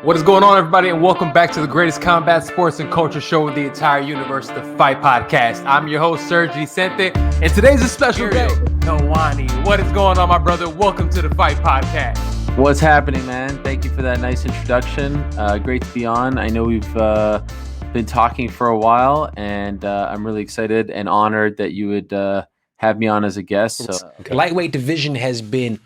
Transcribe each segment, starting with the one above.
What is going on, everybody, and welcome back to the greatest combat sports and culture show in the entire universe, the Fight Podcast. I'm your host, Sergio Vicente, and today's a special day. Nowani, what is going on, my brother? Welcome to the Fight Podcast. What's happening, man? Thank you for that nice introduction. Great to be on. I know we've been talking for a while, and I'm really excited and honored that you would have me on as a guest. So, Lightweight division has been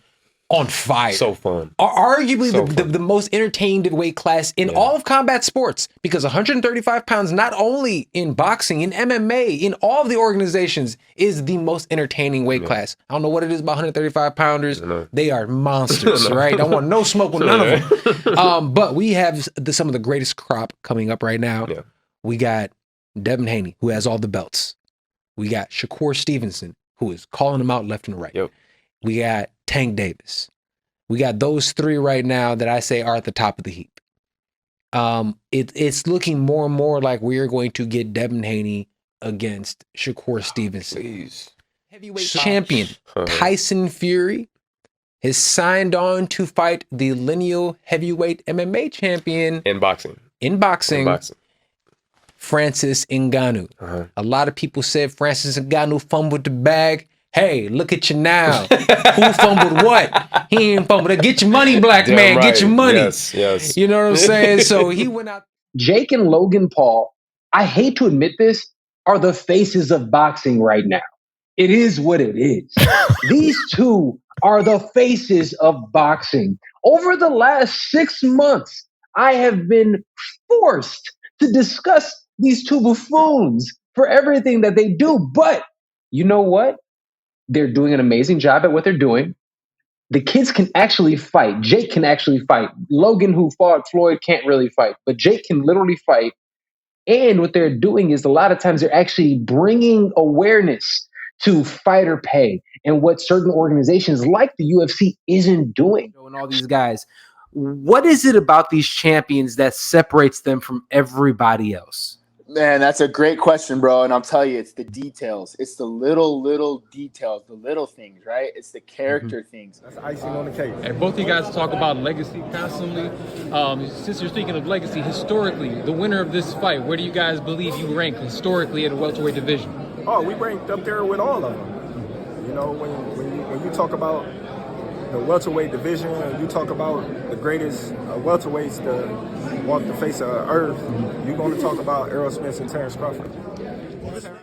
on fire. So fun. Arguably the most entertained weight class in all of combat sports, because 135 pounds, not only in boxing, in MMA, in all of the organizations, is the most entertaining weight class. I don't know what it is about 135 pounders. They are monsters, right? I want no smoke with none of them. But we have some of the greatest crop coming up right now. Yeah. We got Devin Haney, who has all the belts. We got Shakur Stevenson, who is calling them out left and right. Yep. We got Tank Davis. We got those three right now that I say are at the top of the heap. It's looking more and more like we are going to get Devin Haney against Shakur Stevenson. Please. Heavyweight champion Tyson Fury has signed on to fight the lineal heavyweight MMA champion in boxing. Francis Ngannou. A lot of people said Francis Ngannou fumbled the bag. Hey, look at you now. Who fumbled what? He ain't fumbled. Get your money, black man. Right. Get your money. Yes. You know what I'm saying? So he went out. Jake and Logan Paul, I hate to admit this, are the faces of boxing right now. It is what it is. These two are the faces of boxing. Over the last 6 months, I have been forced to discuss these two buffoons for everything that they do. But you know what? They're doing an amazing job at what they're doing. The kids can actually fight. Jake can actually fight. Logan, who fought Floyd, can't really fight. But Jake can literally fight. And what they're doing is a lot of times they're actually bringing awareness to fighter pay and what certain organizations like the UFC isn't doing. And all these guys, what is it about these champions that separates them from everybody else? Man, that's a great question, bro. And I'll tell you, it's the details. It's the little details, the little things, right? It's the character things. That's icing on the cake. And both of you guys talk about legacy constantly. Since you're speaking of legacy, historically, the winner of this fight, where do you guys believe you rank historically at a welterweight division? Oh, we ranked up there with all of them. You know, when you talk about the welterweight division, you talk about the greatest welterweights to walk the face of earth, you're going to talk about Errol Spence and Terrence Crawford.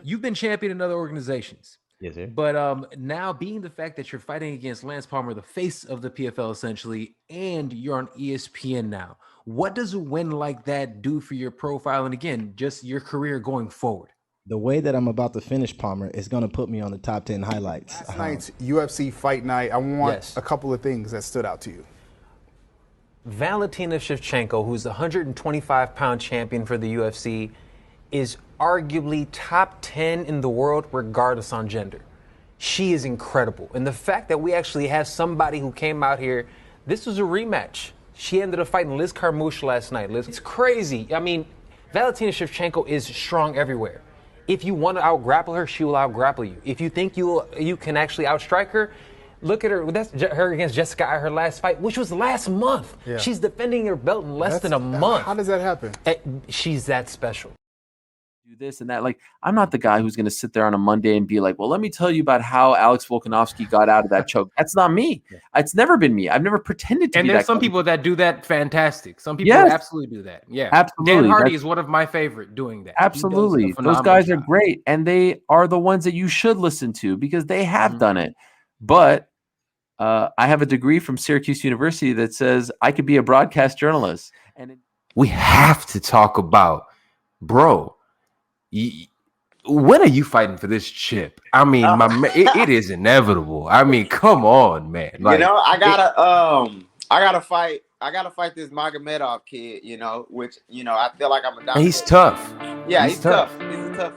You've been champion in other organizations. Yes, sir. But now, being the fact that you're fighting against Lance Palmer, the face of the PFL essentially, and you're on ESPN now, what does a win like that do for your profile and, again, just your career going forward? The way that I'm about to finish Palmer is going to put me on the top 10 highlights. Last night's UFC fight night, I want a couple of things that stood out to you. Valentina Shevchenko, who's the 125-pound champion for the UFC, is arguably top 10 in the world regardless on gender. She is incredible. And the fact that we actually have somebody who came out here, this was a rematch. She ended up fighting Liz Carmouche last night. Liz, it's crazy. I mean, Valentina Shevchenko is strong everywhere. If you want to out-grapple her, she will out-grapple you. If you think you can actually outstrike her, look at her. That's her against Jessica at her last fight, which was last month. Yeah. She's defending her belt in less than a month. How does that happen? She's that special. do this and that. Like, I'm not the guy who's going to sit there on a Monday and be like, well, let me tell you about how Alex Volkanovski got out of that choke. That's not me. It's never been me. I've never pretended to be that. And there's some people that do that fantastic. Some people absolutely do that. Yeah. Absolutely. Dan Hardy is one of my favorite doing that. Absolutely. Those guys are great. And they are the ones that you should listen to because they have done it. But I have a degree from Syracuse University that says I could be a broadcast journalist. And we have to talk about, bro, when are you fighting for this chip? I mean, it is inevitable. I mean, come on, man. Like, I gotta fight this Magomedov kid, which, I feel like I'm a doctor. He's tough. Yeah, he's tough. He's a tough